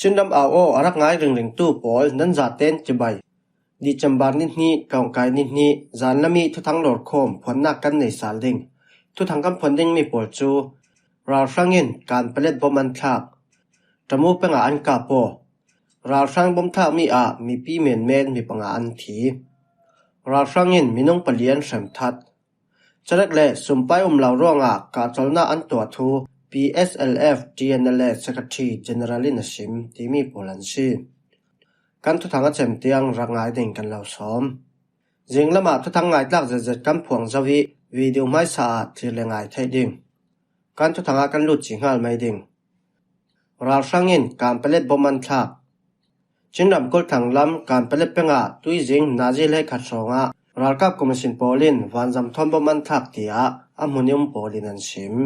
ชินดำเอาโออารักง่ายเร่งตู้ปอลนั้นจะเต้นจะใบดีจำบาร์นิดนี้กองกายนิดนี้จานละมีทุทั้งโหลดโคมผลนักกันในสาลดิ่งทุทั้งกำผลดิ่งมีปอลจูเราฟังเงินการเปล็ดบอมันทักจมูกเป็นอันกาโปเราฟังบอมทักมีปีเมนมีปังอันทีเราฟังเงินมีน้องปเลียนเสมทัดจะเล็กเล่สุ่มไปเหล่าร่วงกาจลนาอันตัวทูPSLF GNL Secretary General in Sim Timi Polansi kan thu thanga chem tiang rangai ding kan lo som jinglama thu thang ngai tlak zet kan phuang zawi video mai sa thlengai thai ding kan thu thanga kan lut chingal mai ding ral sangin kan pelet boman thak chinram kol thanglam kan pelet penga tui jing najil he khatsonga ralka commission polin wanjam thom boman thak tia amunium polin an sim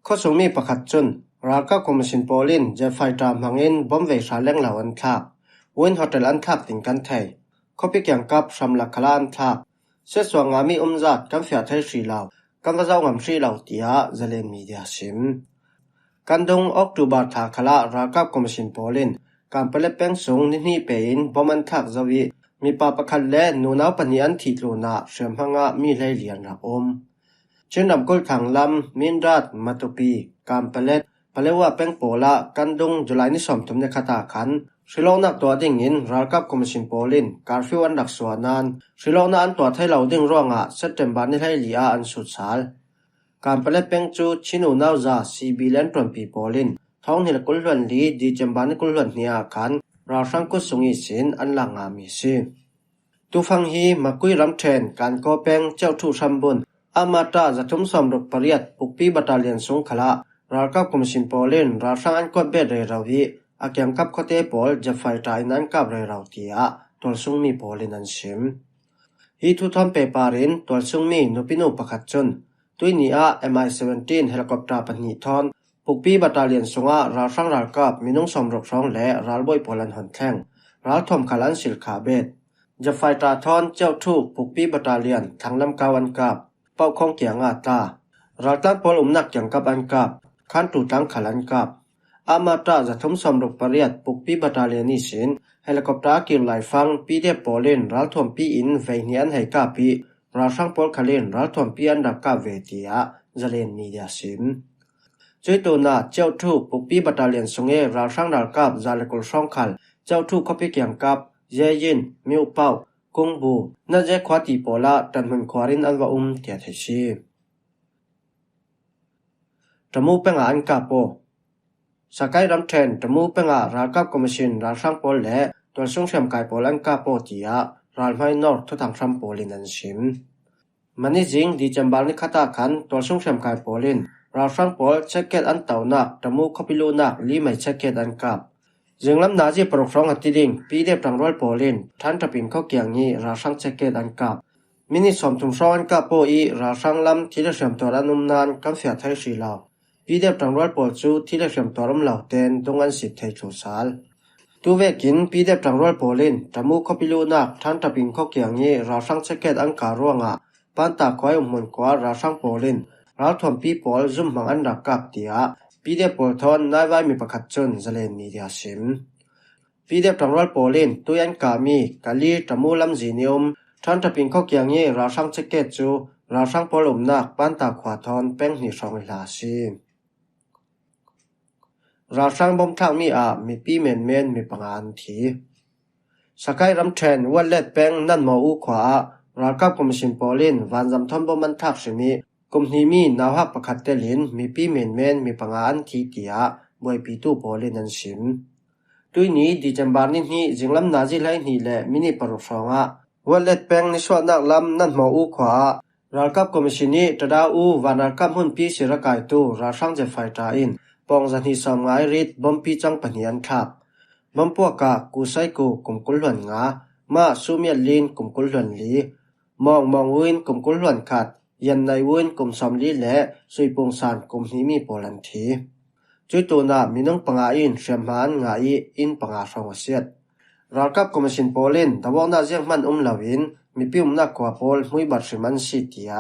ข้อสงมีประคัดจนราคาคอมมิชชั่นโปลินจะไฟตามหังอินบอมเวชาแรงเหล่าอันทักวินโฮเทลอันทักติงกันไทยข้อพิกยังกับสำลักคลาอันทักเสียสวงงามีจัดกันเฟียไทยสีเหล่ากันกระเจ้างามสีเหล่าเตียจะเล่นมีเดียซิมกันดงออกตูบาทาคลาราคาคอมมิชชั่นโปลินการเปลเปงสงนี่เป็นบอมันทักจะวิมีปาประคันและนูนาวปนิอันทิตลูนาเสริมหังมีไล่เลียนระอมเช่นนำกลทางลำมินรัดมาตุปีการเปล็ดเปลว่าเป็นโปละกันดงจุลัยนิสมทุมในคาตาขันสิลองนักตัวดิ่งอินรัลกับคอมมิชชั่นโปลินการฟิวันดักสวนนานสิลองนันตัวไทยเหล่าดิ่งร่วงเซตเต็มบานในไทยลีอาอันสุดสาลการเปล็ดเป็นจูชินูนาวซาซีบีเลนปรนปีโปลินท้องหิลกุลวันลีดีจำบานในกุลวันเนียขันเราสังกุสุงิสินอันหลังมีซีตูฟังฮีมาคุยรำเทนการก่อแปงเจ้าทูชัมบุนอามาตาจะทุ่มสมรบปริยัติปุกปีบัตาเลียนสงขลารากับคอมมิชชั่นโปลินราสังอันกดเบดเรราวีอาเกียงกับโคเตปอลจะไฟตายนั้นกับเรราเตียตัวสงมีโปลินันชิมฮีทุทอมเปปารินตัวสงมีนุปินุประคัดจนตุยนีMI-17 เฮลิคอปเตอร์ปนิทอนปุกปีบัตาเลียนสงราสังรากับมีน้องสมรบสองและราบอยโปลันหันแท่งราทอมขลันสิลคาเบดจะไฟตาทอนเจ้าทูปุกปีบัตาเลียนทางลำกาวันกับเป้าของเกียงตาเราตั้งปอลนักอย่างกับอันกับขันตูตั้งขลันกับอามาตราจะทุ่มสมรบปริยัติปุกปีบัตาเลียนิสินเฮลิคอปเตอร์กินไหลฟังปีเดปอลินรัลทวมปีอินเวเนียนให้กาปีราช่างปอลขลินรัลทวมปีอันดับกาเวทียจะเล่นมีเดียสิมจุดตัวน่าเจ้าทูปุกปีบัตาเลียนสงเอราช่างดับกับจะเล็กช่องขัลเจ้าทูข้อพิเกียงกับเยยินมิวเป้ากงบูน่าจะควาตีโปละตันมันควารินอันว่าเตียเทชีจมูกเป็นอันกาโปสกายรำเทนจมูกเป็นรากับคอมมิชชั่นราช่างโปลและตัวส่งเสียมกายโปลันกาโปเตียราลไม่นอร์ทุทางทรัมโปลินันชิมมันนี่จริงดีจำบาลนิคตาขันตัวส่งเสียมกายโปลินราช่างโปลเช็คเก็ตอันเต่านักจมูกคอปิลูนักลีไม่เช็คเก็ตอันกับจึงลำนาจีปรกร้องหัดติดิงปีเดบตังรอลโปลินท่านจะปินเข้าเกียงนี้ราช่างเช็คเก็ตอันกับมินิสมทุมซ้อนกับโปอีราช่างลำที่ได้เสียมตัวละนุ่มนานกันเสียไทยสีเหล่าปีเดบตังรอลโปจูที่ได้เสียมตัวรำเหล่าเต็นตรงอันสิบไทยชูสาลตัวเวกินปีเดบตังรอลโปลินจมูกคอปิลูนักท่านจะปินเข้าเกียงนี้ราช่างเช็คเก็ตอันการ่วงปานตาคอยมุนกว่าราช่างโปลินราทวมปีโปลซุ่มมังอันดับกับเตียปีเดบโปลทอนนายไว้มีประคัดจนจะเล่นมีเดียซิมปีเดบตังรอลโปลินตัวยันกามีกาลีจมูลำจีนิอมท่านจะปินเข้าเกียงนี้ราช่างเช็คเก็ตจูราช่างโปลนักปานตาขวาทอนแป้งหิสองลาซีราช่างบอมทางมีปีเมนมีปังอันทีสกายรำเทนวันเล็ดแป้งนั่นมออูขวารากับคอมมิชชั่นโปลินวันจำทอมบอมันทักสิมีกุมนี้มีนาวฮักประคัดเตลินมีปีเมนมีปังอันทีเตียบวยปีตูโปลินนันชิมตุยนี้ดีจำบาร์นี้จึงลำนาจิไลนี่แหละมินิปรุษงวันเล็ดแป้งในส่วนนักลำนั่นมออูขวารากับคอมมิชชั่นนี้ตะดาอูวันรากับหุ่นปีศิรกายตูราช่างจะไฟตาอินปองจันทิสามไงริดบอมปีจังปะเนียนทักบอมพวกกูไซกูกุมกุลหวนมาซูเมียลินกุมกุลหวนลีมองวินกุมกุลหวนขัดยันในวินกุมสอมลีและสุยปงสานกุมนี้มีโปลันทีจุดตัวน่ะมีน้องปังอาอินเสียมหันอินปังอาฟองเสียดรากับคอมมิชชั่นโปลินตะวันน่าเจียงมันลาวินมีพิมนักกว่าโปลมุยบัตรสิมันสิเตีย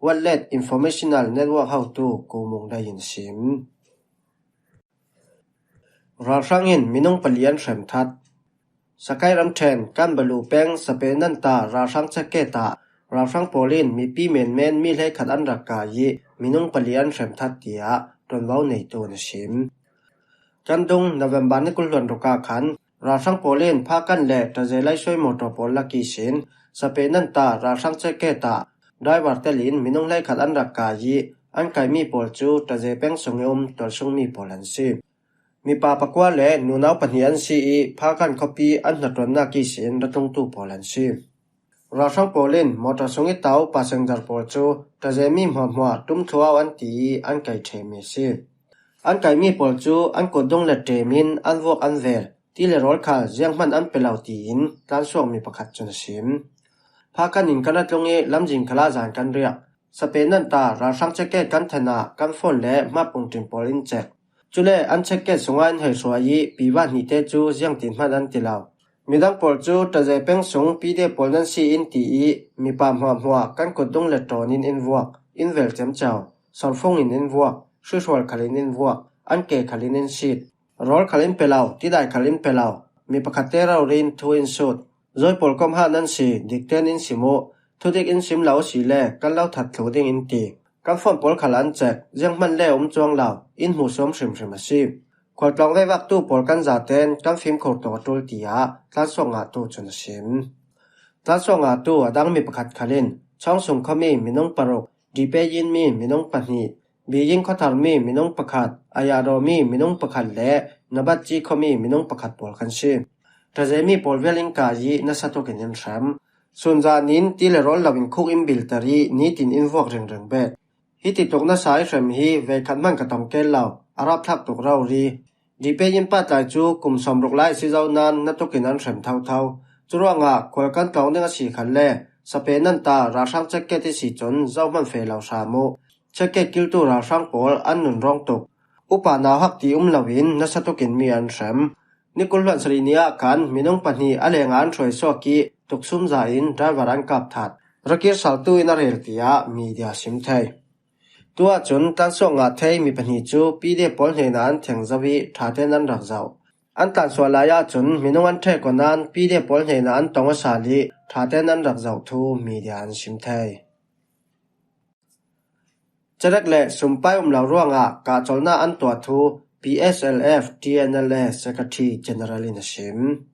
วันเล็ด informational network how to กูมงได้ยินซิม ราช่างอินมินงปลียนเฉมทัดสกายรำแทนกันบลูแปงสเปนันตาราช่างเจเกตาราช่างโปลินมีปีเมนมีเลขัดอันรักกายีมินงปลียนเฉมทัดเตียตนเว้าในตัวนชิมกันดงนเวมบานิกุลหลวนรุกาขันราช่างโปลินพากันแลตะเจไลช่วยโมโตโปลลักกิสินสเปนันตาราช่างเจเกตาได้วาร์เตลินมินงเลขัดอันรักกายีอันไกมีโปลจูตะเจเปงสงยมตอลสงมีโปลันซีมีปาปะกวาเลนูนาวปะนีอันซีพากันคอปีอันนัตรนากิสินระตงตูโปลันซีราช่างโปลินมอเตอร์สงิตาวปาเซงดาร์โปลจูตะเจมีหมัวตุ้มทัวอันตีอันไกเทมีซีอันไกมีโปลจูอันกดดงเลเตมินอันวอกอันเวรที่เลรอลคาเจียงมันอันเปล่าตีนตานส่วงมีประคัดจนชิมพากันอินกันนัดลงลำจิงคลาจานกันเรียกสเปนันตาราช่างเจเกตกันธนากันฝนและมาปงตินโปลินเจกจุเลอันเชเกตสงอันให้สวยีปีวันนิเตจูเจียงตินมันอันติลาวมีดังโปลจูตะเจเปงสงปีเดโปลันซีอินตีมีปามหัวกันกดดงเลตอนินอินวอกอินเวลเจมเจ้าสอนฟงอินวอกช่วยชวลคาลินอินวอกอันเกคาลินอินชีดรอลคาลินเปลาวที่ได้คาลินเปลาวมีประคัตเตรารินทูอินสุดโดยโปลกอมหานันซีดิกเตนอินซิโมทุดิกอินซิมเหลาสีแลกันเหลาถัดถูดิงอินตีกันฝนโปลขลันแจกเจียงมันเล่จวงเหลาอินหูสมชิมซีขวดกลองไว้วักตู้โปลกันจาเตนกันฟิล์มโคตรตัวตียตัดส่งอาตู้จนชิมตัดส่งอาตู้ดังมีประคัตคาลินช่องส่งขมีมินงปรกดีเปยินมีมินงปนีบียิงขทารมีมินงประคัดอายาโรมีมินงประคัดและนบัดจีขมีมินงประคัดโปลกันชิมแต่เจมีโปลเวลิงกายีนัสตุกินแชมส่วนจานินที่เลรอลลาวินคุกอิมบิลตารีนี้ตินอินวอกเริงเบ็ดฮิติตกนัสายเฉมฮีเวคันมันกระตองเกลเหล่าอารับทักตกเรารีดีเปยินปัดหลายจูกุมสมรุกไล่ซิเจ้านันนัตกินันเฉมเท่าจุรวงะขวกันกลองเนื้อสีขันเล่สเปนันตาราช่างเจเกติสีจนเจ้ามันเฟลเหล่าชาโมเจเกกิลตูราช่างโปลอันนุนร้องตกอุปานาหักตีลาวินนัสตุกินมีอันเฉมนิกุลวันสรีเนียกันมินงปนีอเลงานช่วยสวกีตุกซุมจาอินได้วารันกับทัดรักิรสัลตุอินาเรลติยามีเดียสิมเทยตัวจนตันส่งอาเทยมีปนีจูปีเดปอลเฮนันเทงจวีทาเทนันรักเจ้าอันตันสวลายาจนมินงอันเทกอนันปีเดปอลเฮนันตองสาลีทาเทนันรักเจ้าทูมีเดียนสิมเทยจะรักเล่สุมไปเหล่าร่วงกาจลนาอันตัวทู PSLF TNLA Secretary General in Shim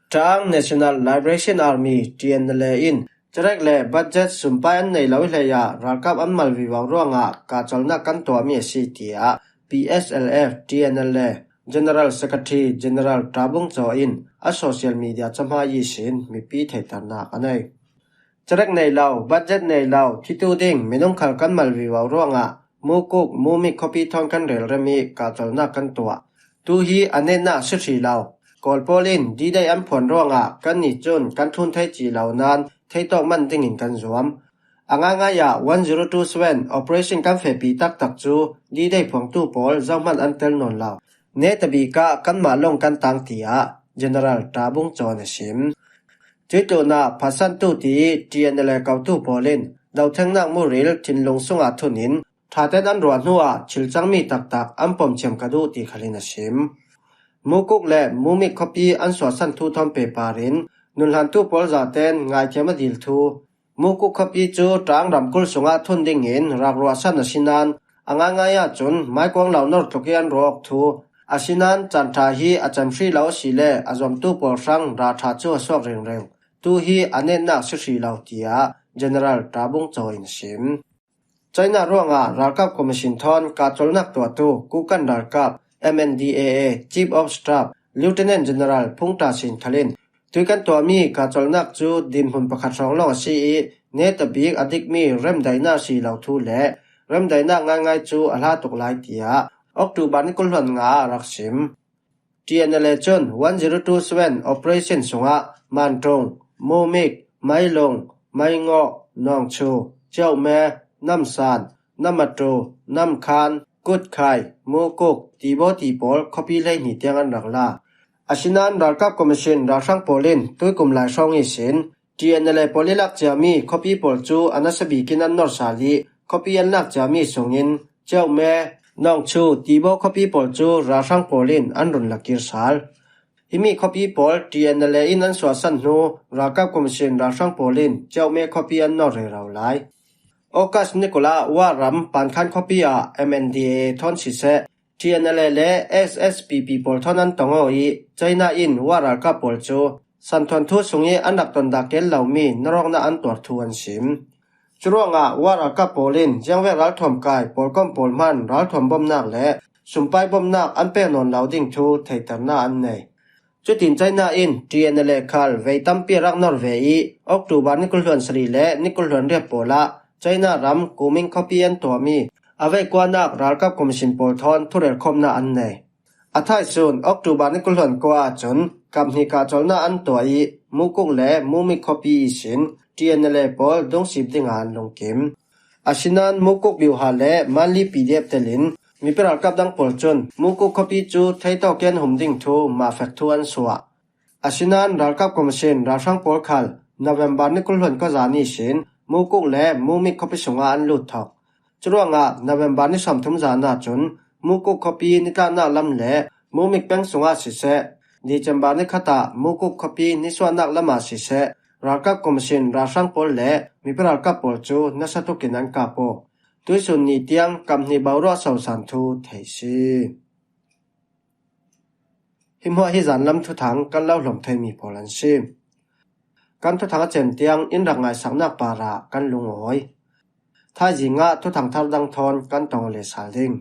Tang National Liberation Army TNLA in Jarekle budget sumpayan nei lawleya rakap amal viwaw ronga ka cholna kan to mi CTA PSLF TNLA General Secretary General Tabung Cho in a social media chamha yi sin mi pi thaitarna anai Jarek nei law budget nei law thitu ding minung khal kan mal viwaw ronga mukuk mumi copy thon kan rel remi ka cholna kan towa tu hi anena sri law kolpolin di dai an phon ronga kan ni chun kan thun thai chi law nan thai tok man tingin kan zuam anga ya 1027 operation kan fe pi tak chu di dai phong tu pol zawman an tel non law ne tabi ka kan ma long kan tang tia general tabung chon sim chitu na phasan tu ti TNL ka tu polin daw thang nak mu ril thin long sunga thunin Thaten an ruan hua chilchang mi tak an pom chem kadu ti khalina sim mukuk le mumi copy an swasan thu thom paperin nunhan tu pol zaten ngai thema dil thu mukuk copy chu tang ramkul sunga thun ding in ragrwa san asinan anga ya chun mai kwang law nor tokian rok thu asinan chantha hi achamshri law sile azom tu pol sang ra tha chu sok reng tu hi anen na sri law tia general tabung choin sim China ronga Rakap Commission thon ka cholnak to tu kukan Rakap MNDAA Chief of Staff Lieutenant General Phungta Sin Thalin tuikan to mi ka cholnak chu din hun pakhat rong lo si ne tabik adik mi rem daina si law thu le rem daina ngai chu ala tok lai tia October ni kulhon nga raksim TNLA chon 1027 operation sunga Mantong Momik Mailong Maingo Nongchu Chau Me Nam San, Namato, Nam Khan, Good Kai, Mukuk, Tibo Tipol, copy lay ni tiangan rakla. Asinan Rakap Commission Rasang Polin, tuikum lai song isin, TNLA Polilak Jami, copy Polchu, Anasabi Kinan Norsali, copy and Lak Jami Songin, Chau Me, น้องชูตีโบคอปีปอลจูราชังโปลินอันรุนลักกิรสาลฮิมีคอปีปอล TNL อินันสวาสันโนรากับคอมมิชชั่นราชังโปลินเจ้าเมคอปีอันนอเรราวไลโอกัสนิโคลาวารัมปันคันคอปีอา MNDA ทอนสิเซ TNL และ SSPP ปอลทอนันตงอีไจน่าอินวารากับปอลจูสันทวนทุสุงเออันดักตนดักเกลเหล่ามีนรองนาอันตัวทวนสิมจรวงวารากับโปลินยังเวรัลถมกายปอลก้มปอลมันรัลถมบอมนักและสุมไปบอมนักอันเป็นนนเหล่าดิ่งทูไทตนาอันในจุดตินใจน่าอิน TNL คาลเวตัมปีรักนอร์เวย์ออกตูบานิคุลหวนสรีและนิคุลหวนเรียบโปละใจน่ารำกูมิงคอปีอันตัวมีเอาไว้กว่านักรัลกับคอมมิชชั่นปอลทอนทุเรศคมนาอันในอาทัยซูนออกตูบานิคุลหวนกว่าจนกับนิกาจลนาอันตัวอีมูกุกและมูมิคอปีสิน TNL ปอลดงสิบดิ่งานลงเกมอาชินันมูกุกบิวฮาและมันลีปีเดียบเตลินมีปรากับดังปอลจนมูกุกคอปีจูไทตอกเกนหุมดิ่งทูมาเฟกทวนสัวอาชินันรัลกับคอมมิชชั่นราชังปอลคัลนเวมบาร์นิคุลหวนก็จานิสินมูกุกและมูมิคอปีสงอันลุดทอกจรวงนเวมบาร์นิสัมทุมจานาจนมูกุกคอปีนิตานาลัมและมูมิกเป็งสงอาสิเซดีจัมบาร์นิคตามูกุกคอปีนิสวานักละมาสิเซรัลกับคอมมิชชั่นราชังปอลและมีปรากับปอลจูนัสตุกินันกาโปตุยสุนนีเตียงกำนิบาวรอสาวสันทูเทซีหิมหัวฮิจันลำทุถังกันเล่าหลงเทมีพอลันซีกันทุถังเจมเตียงอินรักไงสักนักปาระกันลุงโอยถ้าจิงะทุถังทับดังทอนกันตองเลสาลิง